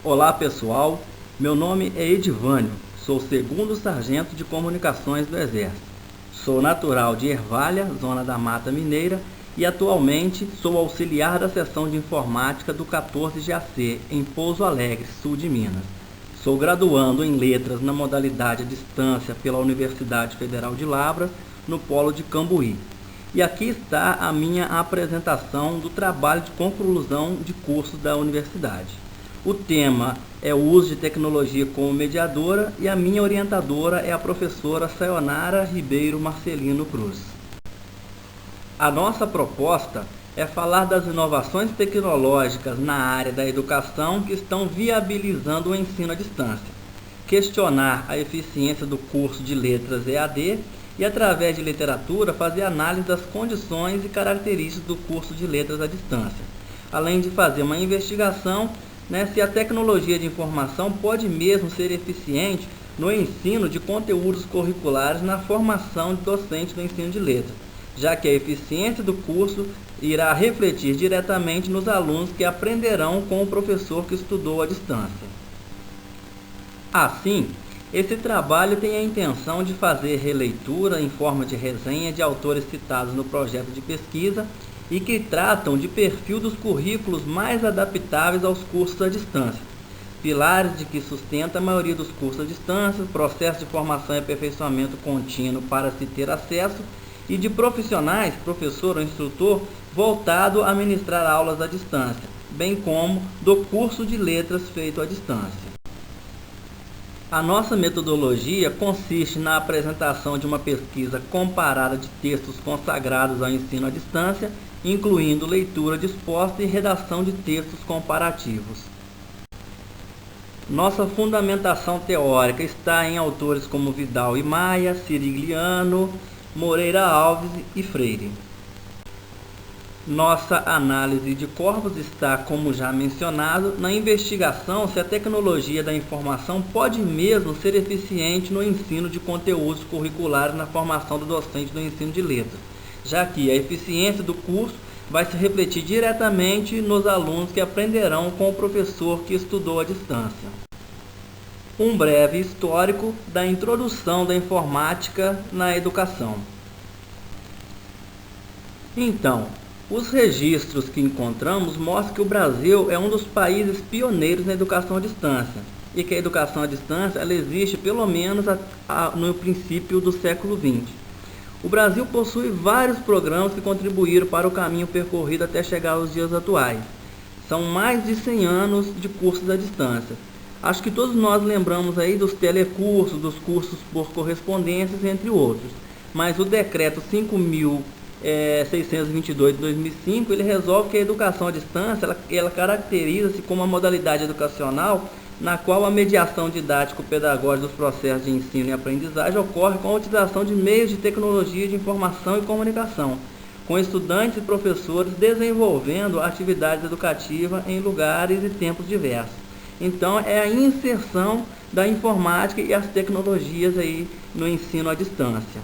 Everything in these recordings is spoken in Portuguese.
Olá pessoal, meu nome é Edivânio, sou segundo sargento de comunicações do Exército. Sou natural de Ervalha, zona da Mata Mineira, e atualmente sou auxiliar da seção de informática do 14GAC, em Pouso Alegre, sul de Minas. Sou graduando em letras na modalidade à distância pela Universidade Federal de Lavras, no polo de Cambuí. E aqui está a minha apresentação do trabalho de conclusão de curso da universidade. O tema é o uso de tecnologia como mediadora e a minha orientadora é a professora Sayonara Ribeiro Marcelino Cruz. A nossa proposta é falar das inovações tecnológicas na área da educação que estão viabilizando o ensino à distância, questionar a eficiência do curso de letras EAD e, através de literatura, fazer análise das condições e características do curso de letras à distância, além de fazer uma investigação se a tecnologia de informação pode mesmo ser eficiente no ensino de conteúdos curriculares na formação de docente do ensino de letras, já que a eficiência do curso irá refletir diretamente nos alunos que aprenderão com o professor que estudou à distância. Assim, esse trabalho tem a intenção de fazer releitura em forma de resenha de autores citados no projeto de pesquisa e que tratam de perfil dos currículos mais adaptáveis aos cursos à distância, pilares de que sustenta a maioria dos cursos à distância, processo de formação e aperfeiçoamento contínuo para se ter acesso, e de profissionais, professor ou instrutor, voltado a ministrar aulas à distância, bem como do curso de letras feito à distância. A nossa metodologia consiste na apresentação de uma pesquisa comparada de textos consagrados ao ensino à distância, incluindo leitura disposta e redação de textos comparativos. Nossa fundamentação teórica está em autores como Vidal e Maia, Cirigliano, Moreira Alves e Freire. Nossa análise de corpos está, como já mencionado, na investigação se a tecnologia da informação pode mesmo ser eficiente no ensino de conteúdos curriculares na formação do docente do ensino de letras, já que a eficiência do curso vai se refletir diretamente nos alunos que aprenderão com o professor que estudou à distância. Um breve histórico da introdução da informática na educação. Então, os registros que encontramos mostram que o Brasil é um dos países pioneiros na educação à distância e que a educação à distância ela existe pelo menos no princípio do século XX. O Brasil possui vários programas que contribuíram para o caminho percorrido até chegar aos dias atuais. São mais de 100 anos de cursos à distância. Acho que todos nós lembramos aí dos telecursos, dos cursos por correspondências, entre outros. Mas o decreto 5.622 de 2005, ele resolve que a educação à distância, ela caracteriza-se como uma modalidade educacional na qual a mediação didático-pedagógica dos processos de ensino e aprendizagem ocorre com a utilização de meios de tecnologia de informação e comunicação, com estudantes e professores desenvolvendo atividades educativas em lugares e tempos diversos. Então, é a inserção da informática e as tecnologias aí no ensino à distância.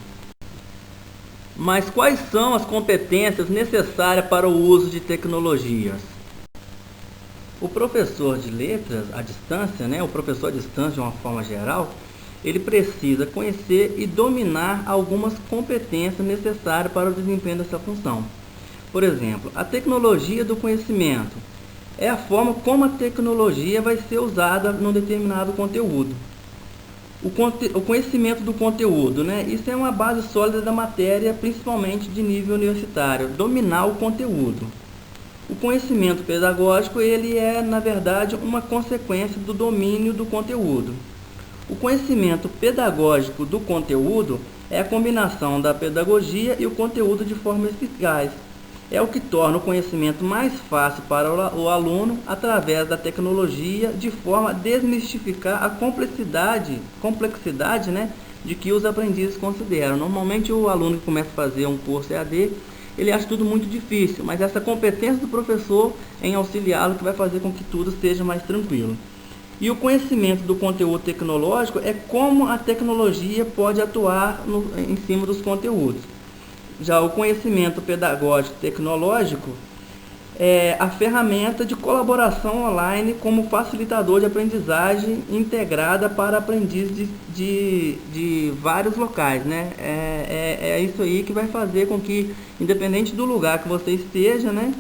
Mas quais são as competências necessárias para o uso de tecnologias? O professor de letras à distância, o professor à distância de uma forma geral, ele precisa conhecer e dominar algumas competências necessárias para o desempenho dessa função. Por exemplo, a tecnologia do conhecimento é a forma como a tecnologia vai ser usada num determinado conteúdo. O conhecimento do conteúdo, isso é uma base sólida da matéria, principalmente de nível universitário, dominar o conteúdo. O conhecimento pedagógico, ele é, na verdade, uma consequência do domínio do conteúdo. O conhecimento pedagógico do conteúdo é a combinação da pedagogia e o conteúdo de forma eficaz. É o que torna o conhecimento mais fácil para o aluno através da tecnologia, de forma a desmistificar a complexidade de que os aprendizes consideram. Normalmente o aluno que começa a fazer um curso EAD, ele acha tudo muito difícil, mas essa competência do professor em auxiliá-lo que vai fazer com que tudo seja mais tranquilo. E o conhecimento do conteúdo tecnológico é como a tecnologia pode atuar em cima dos conteúdos. Já o conhecimento pedagógico tecnológico a ferramenta de colaboração online como facilitador de aprendizagem integrada para aprendizes de vários locais, né? É isso aí que vai fazer com que, independente do lugar que você esteja, né,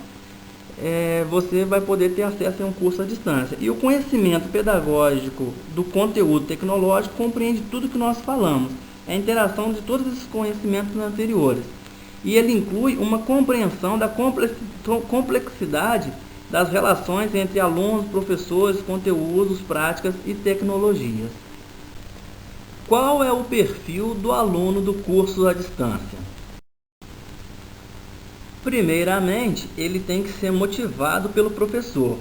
você vai poder ter acesso a um curso à distância. E o conhecimento pedagógico do conteúdo tecnológico compreende tudo que nós falamos, a interação de todos esses conhecimentos anteriores. E ele inclui uma compreensão da complexidade das relações entre alunos, professores, conteúdos, práticas e tecnologias. Qual é o perfil do aluno do curso à distância? Primeiramente, ele tem que ser motivado pelo professor.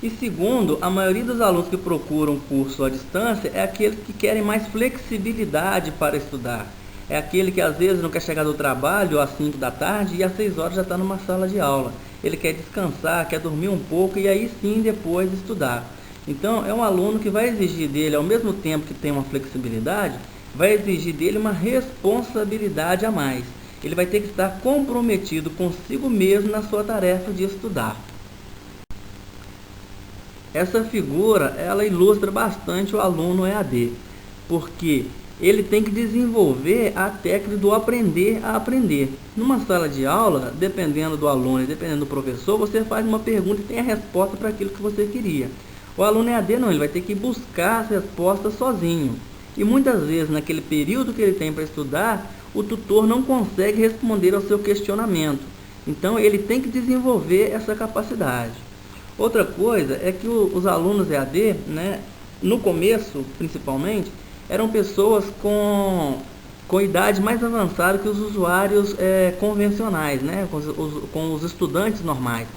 E segundo, a maioria dos alunos que procuram curso à distância é aqueles que querem mais flexibilidade para estudar. É aquele que às vezes não quer chegar do trabalho às 5 da tarde e às 6 horas já está numa sala de aula. Ele quer descansar, quer dormir um pouco e aí sim depois estudar. Então é um aluno que vai exigir dele, ao mesmo tempo que tem uma flexibilidade, vai exigir dele uma responsabilidade a mais. Ele vai ter que estar comprometido consigo mesmo na sua tarefa de estudar. Essa figura, ela ilustra bastante o aluno EAD, porque ele tem que desenvolver a técnica do aprender a aprender. Numa sala de aula, dependendo do aluno e dependendo do professor, você faz uma pergunta e tem a resposta para aquilo que você queria. O aluno EAD não, ele vai ter que buscar as respostas sozinho. E muitas vezes, naquele período que ele tem para estudar, o tutor não consegue responder ao seu questionamento. Então, ele tem que desenvolver essa capacidade. Outra coisa é que os alunos EAD, né, no começo, principalmente, eram pessoas com idade mais avançada que os usuários convencionais, né? Com os estudantes normais.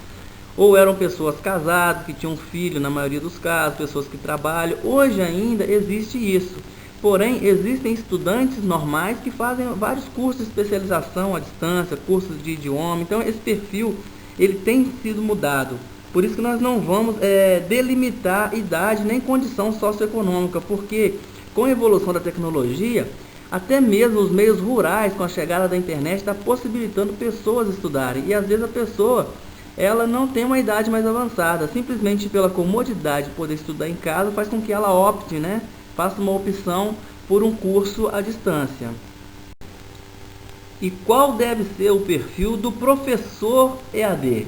Ou eram pessoas casadas, que tinham filho na maioria dos casos, pessoas que trabalham. Hoje ainda existe isso. Porém, existem estudantes normais que fazem vários cursos de especialização à distância, cursos de idioma. Então, esse perfil ele tem sido mudado. Por isso que nós não vamos delimitar idade nem condição socioeconômica, porque com a evolução da tecnologia, até mesmo os meios rurais, com a chegada da internet, está possibilitando pessoas estudarem. E às vezes a pessoa, ela não tem uma idade mais avançada, simplesmente pela comodidade de poder estudar em casa, faz com que ela opte, né? Faça uma opção por um curso à distância. E qual deve ser o perfil do professor EAD?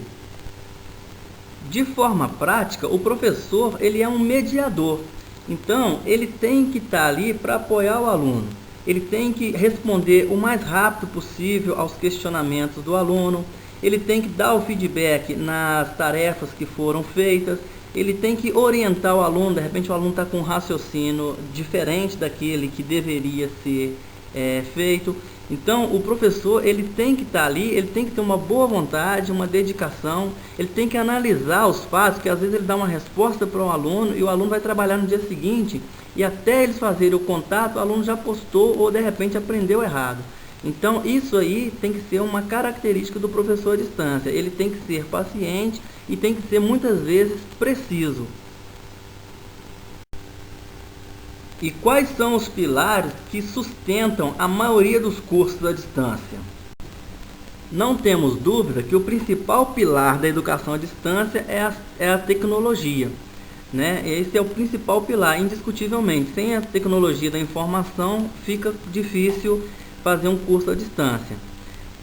De forma prática, o professor ele é um mediador. Então, ele tem que estar ali para apoiar o aluno. Ele tem que responder o mais rápido possível aos questionamentos do aluno. Ele tem que dar o feedback nas tarefas que foram feitas. Ele tem que orientar o aluno. De repente, o aluno está com um raciocínio diferente daquele que deveria ser feito. Então, o professor ele tem que estar ali, ele tem que ter uma boa vontade, uma dedicação, ele tem que analisar os fatos, que às vezes ele dá uma resposta para um aluno e o aluno vai trabalhar no dia seguinte e até eles fazerem o contato, o aluno já postou ou de repente aprendeu errado. Então, isso aí tem que ser uma característica do professor à distância, ele tem que ser paciente e tem que ser muitas vezes preciso. E quais são os pilares que sustentam a maioria dos cursos à distância? Não temos dúvida que o principal pilar da educação à distância é a tecnologia, né? Esse é o principal pilar, indiscutivelmente. Sem a tecnologia da informação, fica difícil fazer um curso à distância.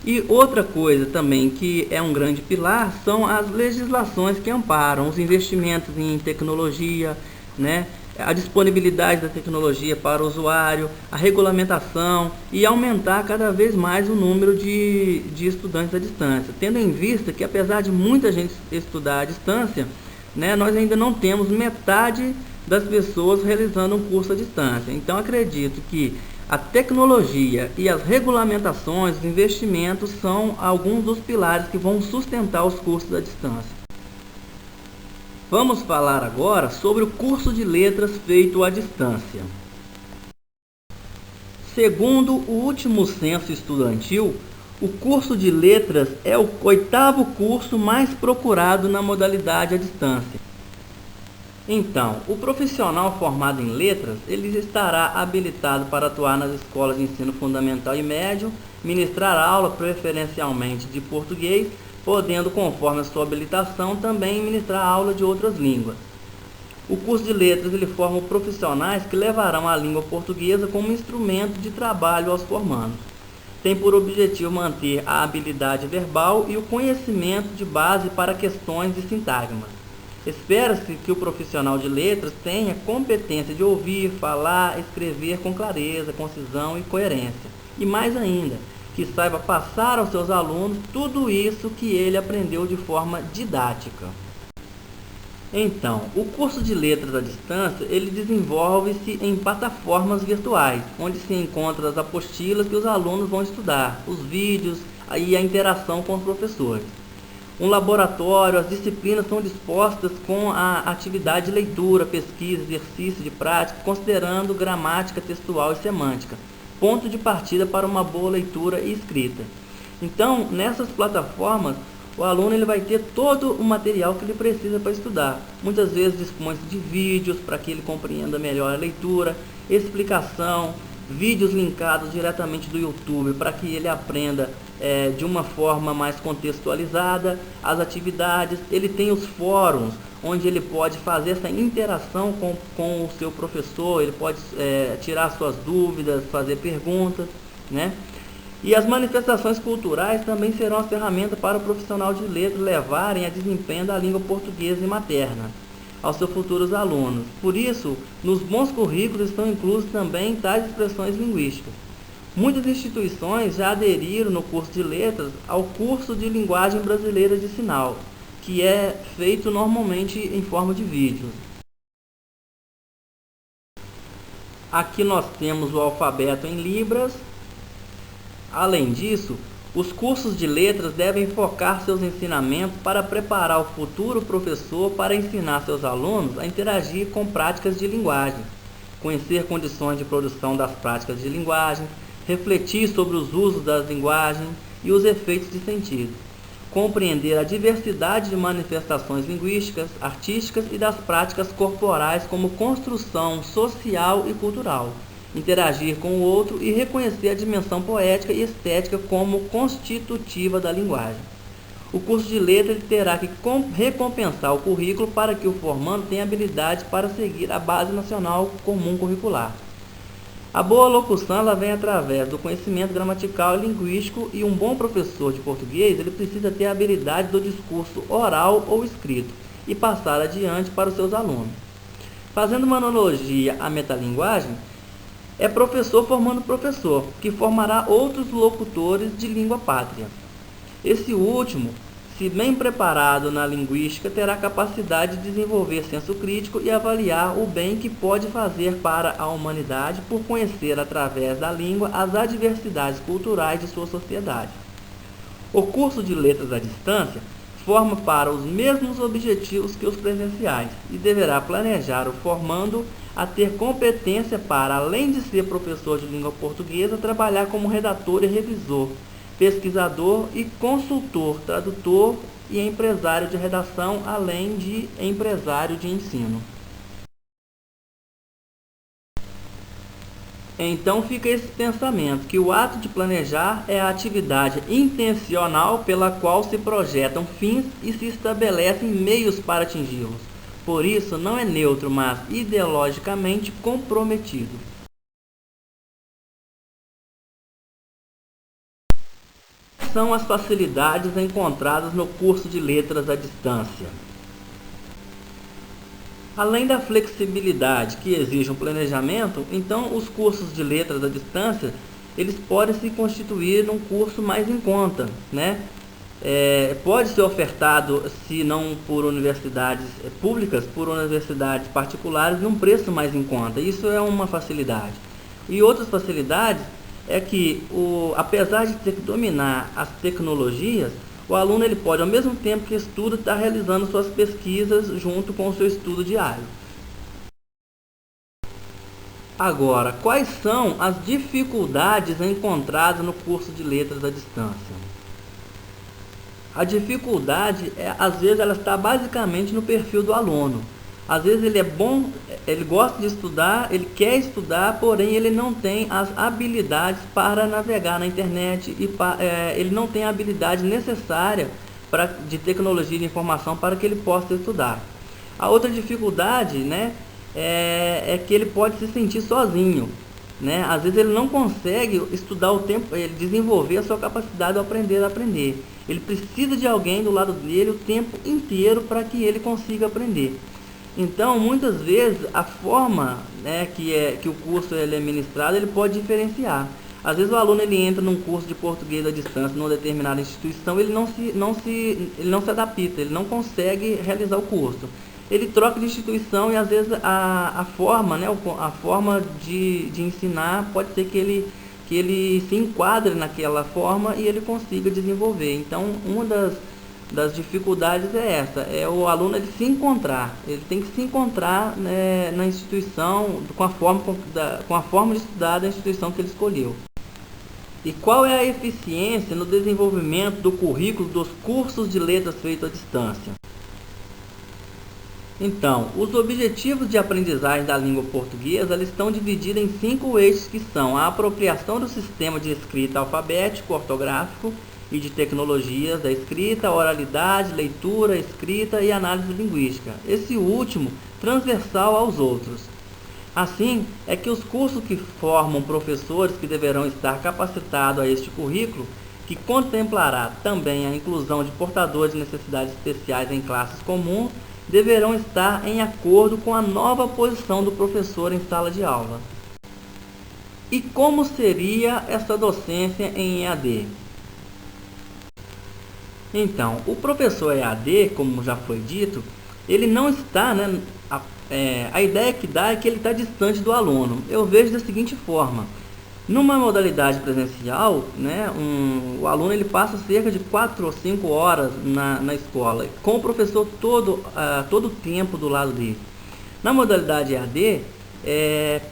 E outra coisa também que é um grande pilar são as legislações que amparam os investimentos em tecnologia, né? A disponibilidade da tecnologia para o usuário, a regulamentação e aumentar cada vez mais o número de estudantes à distância. Tendo em vista que apesar de muita gente estudar à distância, né, nós ainda não temos metade das pessoas realizando um curso à distância. Então acredito que a tecnologia e as regulamentações, os investimentos são alguns dos pilares que vão sustentar os cursos à distância. Vamos falar agora sobre o curso de letras feito à distância. Segundo o último censo estudantil, o curso de letras é o 8º curso mais procurado na modalidade à distância. Então, o profissional formado em letras, ele estará habilitado para atuar nas escolas de ensino fundamental e médio, ministrar aula preferencialmente de português, podendo, conforme a sua habilitação, também ministrar aula de outras línguas. O curso de letras ele forma profissionais que levarão a língua portuguesa como instrumento de trabalho aos formandos. Tem por objetivo manter a habilidade verbal e o conhecimento de base para questões de sintagma. Espera-se que o profissional de letras tenha competência de ouvir, falar, escrever com clareza, concisão e coerência. E mais ainda, que saiba passar aos seus alunos tudo isso que ele aprendeu de forma didática. Então, o curso de letras à distância, ele desenvolve-se em plataformas virtuais, onde se encontram as apostilas que os alunos vão estudar, os vídeos e a interação com os professores. Um laboratório, as disciplinas são dispostas com a atividade de leitura, pesquisa, exercício de prática, considerando gramática textual e semântica, ponto de partida para uma boa leitura e escrita. Então, nessas plataformas, o aluno ele vai ter todo o material que ele precisa para estudar. Muitas vezes dispõe de vídeos para que ele compreenda melhor a leitura, explicação, vídeos linkados diretamente do YouTube para que ele aprenda de uma forma mais contextualizada as atividades. Ele tem os fóruns, onde ele pode fazer essa interação com o seu professor, ele pode tirar suas dúvidas, fazer perguntas, né? E as manifestações culturais também serão a ferramenta para o profissional de letras levarem a desempenho da língua portuguesa e materna aos seus futuros alunos. Por isso, nos bons currículos estão inclusos também tais expressões linguísticas. Muitas instituições já aderiram no curso de letras ao curso de linguagem brasileira de sinal, que é feito normalmente em forma de vídeo. Aqui nós temos o alfabeto em Libras. Além disso, os cursos de letras devem focar seus ensinamentos para preparar o futuro professor para ensinar seus alunos a interagir com práticas de linguagem, conhecer condições de produção das práticas de linguagem, refletir sobre os usos das linguagens e os efeitos de sentido, compreender a diversidade de manifestações linguísticas, artísticas e das práticas corporais como construção social e cultural, interagir com o outro e reconhecer a dimensão poética e estética como constitutiva da linguagem. O curso de letras terá que recompensar o currículo para que o formando tenha habilidade para seguir a Base Nacional Comum Curricular. A boa locução ela vem através do conhecimento gramatical e linguístico, e um bom professor de português ele precisa ter a habilidade do discurso oral ou escrito e passar adiante para os seus alunos. Fazendo uma analogia à metalinguagem, é professor formando professor, que formará outros locutores de língua pátria. Esse último, se bem preparado na linguística, terá capacidade de desenvolver senso crítico e avaliar o bem que pode fazer para a humanidade por conhecer através da língua as adversidades culturais de sua sociedade. O curso de letras à distância forma para os mesmos objetivos que os presenciais e deverá planejar o formando a ter competência para, além de ser professor de língua portuguesa, trabalhar como redator e revisor, pesquisador e consultor, tradutor e empresário de redação, além de empresário de ensino. Então fica esse pensamento, que o ato de planejar é a atividade intencional pela qual se projetam fins e se estabelecem meios para atingi-los. Por isso, não é neutro, mas ideologicamente comprometido. Quais são as facilidades encontradas no curso de letras à distância? Além da flexibilidade que exige um planejamento, então os cursos de letras à distância, eles podem se constituir num curso mais em conta, né? Pode ser ofertado, se não por universidades públicas, por universidades particulares, num preço mais em conta. Isso é uma facilidade. E outras facilidades é que, apesar de ter que dominar as tecnologias, o aluno ele pode, ao mesmo tempo que estuda, estar realizando suas pesquisas junto com o seu estudo diário. Agora, quais são as dificuldades encontradas no curso de letras à distância? A dificuldade, às vezes, ela está basicamente no perfil do aluno. Às vezes ele é bom, ele gosta de estudar, ele quer estudar, porém ele não tem as habilidades para navegar na internet e ele não tem a habilidade necessária de tecnologia de informação para que ele possa estudar. A outra dificuldade, né, é que ele pode se sentir sozinho, né? Às vezes ele não consegue estudar o tempo, ele desenvolver a sua capacidade de aprender. Ele precisa de alguém do lado dele o tempo inteiro para que ele consiga aprender. Então, muitas vezes, a forma, né, que o curso ele é ministrado, ele pode diferenciar. Às vezes o aluno ele entra num curso de português à distância numa determinada instituição, ele não se adapta, ele não consegue realizar o curso. Ele troca de instituição e às vezes a forma, né, a forma de ensinar pode ser que ele se enquadre naquela forma e ele consiga desenvolver. Então, uma das dificuldades é essa, é o aluno ele se encontrar, ele tem que se encontrar, né, na instituição, com a forma de estudar da instituição que ele escolheu. E qual é a eficiência no desenvolvimento do currículo dos cursos de letras feitos à distância? Então, os objetivos de aprendizagem da língua portuguesa eles estão divididos em 5 eixos que são a apropriação do sistema de escrita alfabético, ortográfico e de tecnologias da escrita, oralidade, leitura, escrita e análise linguística. Esse último transversal aos outros. Assim, é que os cursos que formam professores que deverão estar capacitados a este currículo, que contemplará também a inclusão de portadores de necessidades especiais em classes comuns, deverão estar em acordo com a nova posição do professor em sala de aula. E como seria essa docência em EAD? Então, o professor EAD, como já foi dito, ele não está, né, a ideia que dá é que ele está distante do aluno. Eu vejo da seguinte forma: numa modalidade presencial, né, o aluno ele passa cerca de 4 ou 5 horas na escola, com o professor todo o tempo do lado dele. Na modalidade EAD,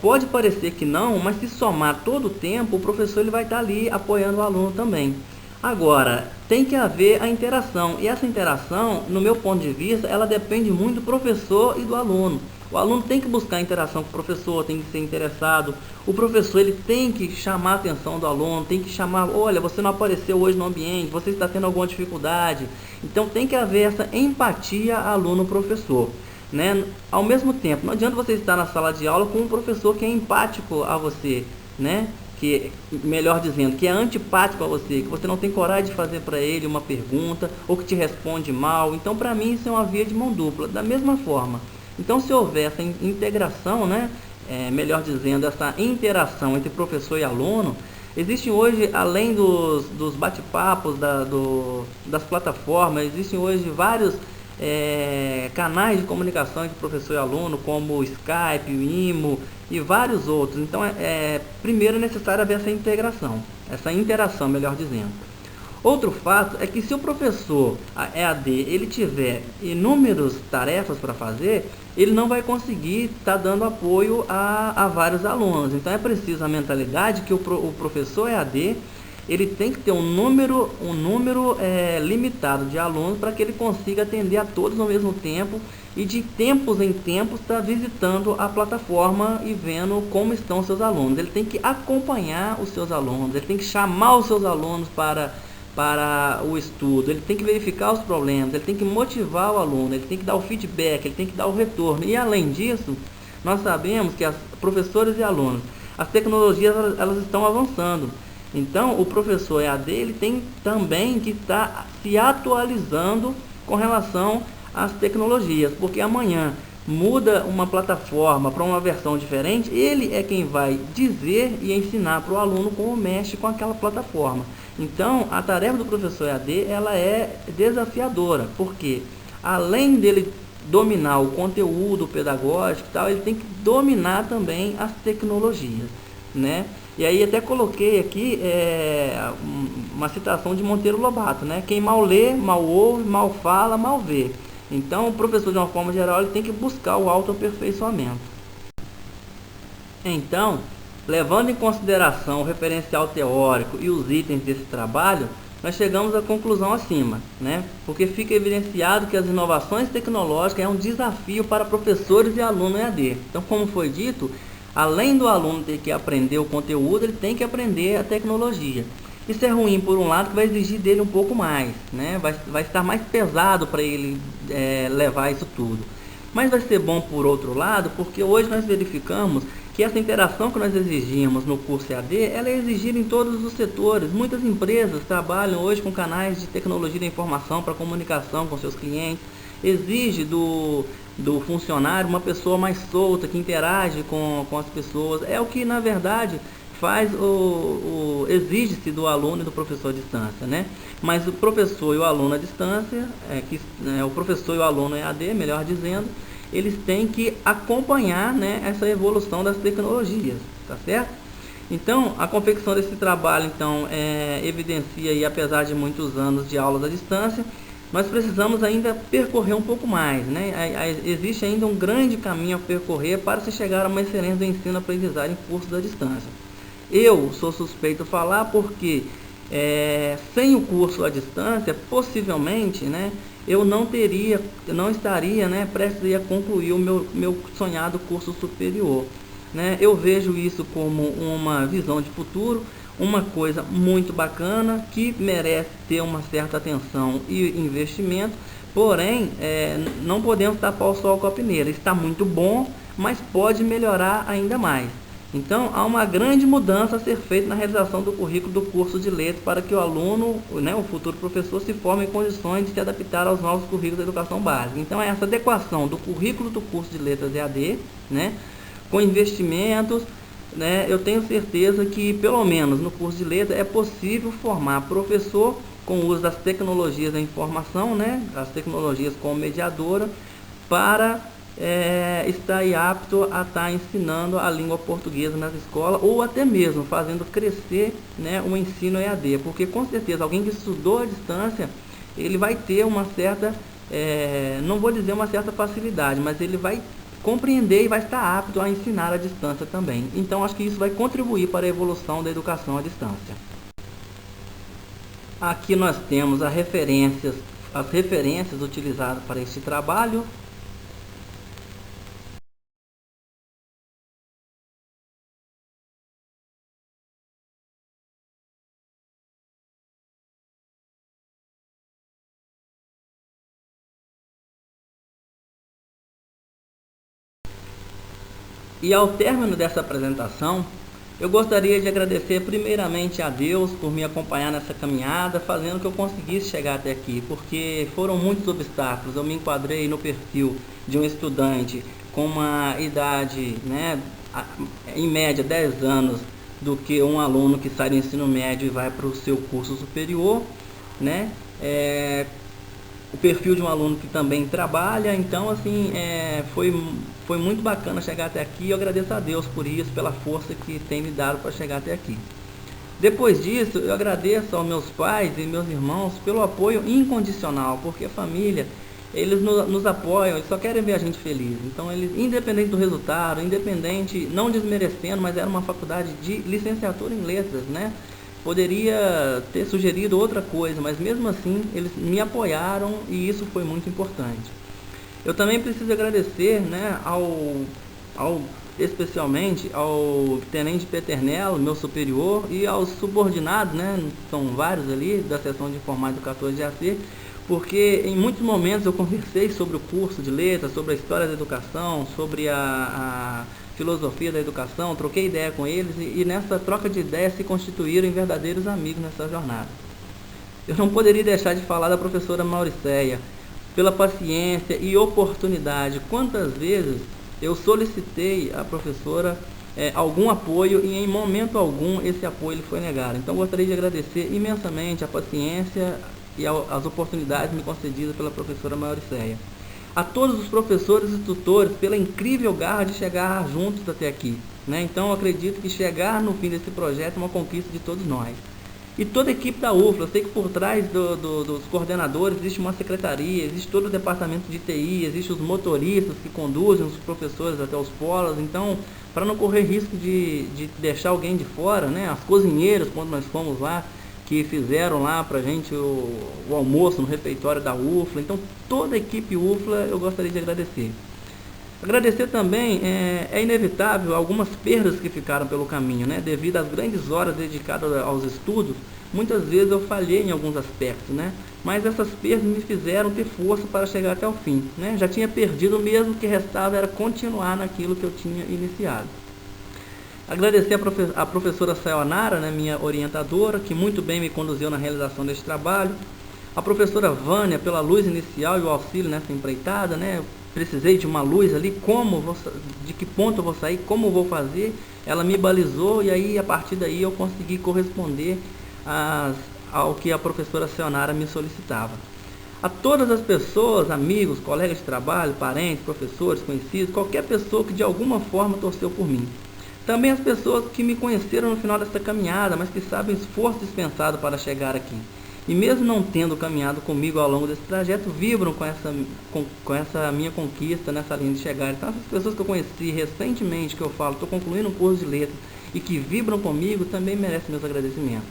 pode parecer que não, mas se somar todo o tempo, o professor ele vai estar ali apoiando o aluno também. Agora, tem que haver a interação, e essa interação, no meu ponto de vista, ela depende muito do professor e do aluno. O aluno tem que buscar a interação com o professor, tem que ser interessado. O professor ele tem que chamar a atenção do aluno, tem que chamar, olha, você não apareceu hoje no ambiente, você está tendo alguma dificuldade. Então tem que haver essa empatia aluno-professor, né? Ao mesmo tempo, não adianta você estar na sala de aula com um professor que é empático a você, né? Que, melhor dizendo, que é antipático a você, que você não tem coragem de fazer para ele uma pergunta, ou que te responde mal. Então, para mim, isso é uma via de mão dupla. Da mesma forma, então, se houver essa integração, né, melhor dizendo, essa interação entre professor e aluno, existem hoje, além dos bate-papos, das plataformas, existem hoje vários canais de comunicação entre professor e aluno, como o Skype, o IMO e vários outros. Então, primeiro é necessário haver essa integração, essa interação, melhor dizendo. Outro fato é que se o professor EAD ele tiver inúmeras tarefas para fazer, ele não vai conseguir estar dando apoio a vários alunos. Então é preciso a mentalidade que o professor EAD ele tem que ter um número limitado de alunos para que ele consiga atender a todos ao mesmo tempo e de tempos em tempos estar visitando a plataforma e vendo como estão os seus alunos. Ele tem que acompanhar os seus alunos, ele tem que chamar os seus alunos para o estudo, ele tem que verificar os problemas, ele tem que motivar o aluno, ele tem que dar o feedback, ele tem que dar o retorno. E além disso, nós sabemos que professores e alunos, as tecnologias elas estão avançando. Então, o professor EAD ele tem também que estar se atualizando com relação às tecnologias, porque amanhã muda uma plataforma para uma versão diferente, ele é quem vai dizer e ensinar para o aluno como mexe com aquela plataforma. Então, a tarefa do professor EAD ela é desafiadora, porque além dele dominar o conteúdo pedagógico e tal, ele tem que dominar também as tecnologias, né? E aí até coloquei aqui uma citação de Monteiro Lobato, né? Quem mal lê, mal ouve, mal fala, mal vê. Então, o professor, de uma forma geral, ele tem que buscar o autoaperfeiçoamento. Então, levando em consideração o referencial teórico e os itens desse trabalho, nós chegamos à conclusão acima, né? Porque fica evidenciado que as inovações tecnológicas é um desafio para professores e alunos EAD. Então, como foi dito, além do aluno ter que aprender o conteúdo, ele tem que aprender a tecnologia. Isso é ruim por um lado, que vai exigir dele um pouco mais, né? Vai estar mais pesado para ele levar isso tudo. Mas vai ser bom por outro lado, porque hoje nós verificamos que essa interação que nós exigimos no curso EAD, ela é exigida em todos os setores. Muitas empresas trabalham hoje com canais de tecnologia da informação para comunicação com seus clientes. Exige do funcionário uma pessoa mais solta, que interage com as pessoas. É o que, na verdade, faz exige-se do aluno e do professor à distância, né? Mas o professor e o aluno à distância, o professor e o aluno EAD, melhor dizendo, eles têm que acompanhar, né, essa evolução das tecnologias, tá certo? Então, a confecção desse trabalho, então, evidencia aí, apesar de muitos anos de aulas à distância, nós precisamos ainda percorrer um pouco mais, né? Existe ainda um grande caminho a percorrer para se chegar a uma excelência do ensino-aprendizagem em cursos à distância. Eu sou suspeito a falar porque sem o curso à distância, possivelmente, né, eu não estaria, né, prestes a concluir o meu sonhado curso superior, né? Eu vejo isso como uma visão de futuro, uma coisa muito bacana, que merece ter uma certa atenção e investimento, porém, não podemos tapar o sol com a peneira. Está muito bom, mas pode melhorar ainda mais. Então, há uma grande mudança a ser feita na realização do currículo do curso de letras para que o aluno, né, o futuro professor, se forme em condições de se adaptar aos novos currículos da educação básica. Então, é essa adequação do currículo do curso de letras EAD, né, com investimentos, né, eu tenho certeza que, pelo menos no curso de letras, é possível formar professor com o uso das tecnologias da informação, né, as tecnologias como mediadora, para estar aí apto a estar ensinando a língua portuguesa nas escolas, ou até mesmo fazendo crescer, né, o ensino EAD, porque com certeza alguém que estudou à distância, ele vai ter uma certa, não vou dizer uma certa facilidade, mas ele vai compreender e vai estar apto a ensinar à distância também. Então, acho que isso vai contribuir para a evolução da educação à distância. Aqui nós temos as referências utilizadas para este trabalho. E ao término dessa apresentação, eu gostaria de agradecer primeiramente a Deus por me acompanhar nessa caminhada, fazendo que eu conseguisse chegar até aqui, porque foram muitos obstáculos. Eu me enquadrei no perfil de um estudante com uma idade, né, em média 10 anos, do que um aluno que sai do ensino médio e vai para o seu curso superior, né? O perfil de um aluno que também trabalha. Então, assim, foi muito bacana chegar até aqui, e eu agradeço a Deus por isso, pela força que tem me dado para chegar até aqui. Depois disso, eu agradeço aos meus pais e meus irmãos pelo apoio incondicional, porque a família, eles nos apoiam, eles só querem ver a gente feliz. Então, eles, independente do resultado, independente, não desmerecendo, mas era uma faculdade de licenciatura em letras, né? Poderia ter sugerido outra coisa, mas mesmo assim eles me apoiaram, e isso foi muito importante. Eu também preciso agradecer, né, especialmente ao tenente Peternello, meu superior, e aos subordinados, né, são vários ali da seção de informática do 14 de AC, porque em muitos momentos eu conversei sobre o curso de letras, sobre a história da educação, sobre a filosofia da educação, troquei ideia com eles, e nessa troca de ideias se constituíram em verdadeiros amigos nessa jornada. Eu não poderia deixar de falar da professora Mauriceia, pela paciência e oportunidade. Quantas vezes eu solicitei à professora algum apoio, e em momento algum esse apoio lhe foi negado. Então gostaria de agradecer imensamente a paciência e as oportunidades me concedidas pela professora Mauriceia. A todos os professores e tutores pela incrível garra de chegar juntos até aqui, né? Então eu acredito que chegar no fim desse projeto é uma conquista de todos nós. E toda a equipe da UFLA, eu sei que por trás dos coordenadores existe uma secretaria, existe todo o departamento de TI, existe os motoristas que conduzem os professores até os polos. Então, para não correr risco de deixar alguém de fora, né? As cozinheiras, quando nós fomos lá, que fizeram lá pra gente o almoço no refeitório da UFLA. Então, toda a equipe UFLA eu gostaria de agradecer. Agradecer também, é inevitável algumas perdas que ficaram pelo caminho, né? Devido às grandes horas dedicadas aos estudos, muitas vezes eu falhei em alguns aspectos, né? Mas essas perdas me fizeram ter força para chegar até o fim, né? Já tinha perdido, mesmo que restava era continuar naquilo que eu tinha iniciado. Agradecer a professora Sayonara, né, minha orientadora, que muito bem me conduziu na realização deste trabalho. A professora Vânia, pela luz inicial e o auxílio nessa empreitada, né? Precisei de uma luz ali, de que ponto eu vou sair, como eu vou fazer. Ela me balizou e aí, a partir daí, eu consegui corresponder ao que a professora Sayonara me solicitava. A todas as pessoas, amigos, colegas de trabalho, parentes, professores, conhecidos, qualquer pessoa que de alguma forma torceu por mim. Também as pessoas que me conheceram no final dessa caminhada, mas que sabem o esforço dispensado para chegar aqui. E mesmo não tendo caminhado comigo ao longo desse trajeto, vibram com essa minha conquista nessa linha de chegada. Então, essas pessoas que eu conheci recentemente, que eu falo, estou concluindo um curso de letras, e que vibram comigo, também merecem meus agradecimentos.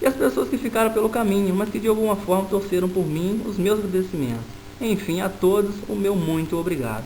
E as pessoas que ficaram pelo caminho, mas que de alguma forma torceram por mim, os meus agradecimentos. Enfim, a todos, o meu muito obrigado.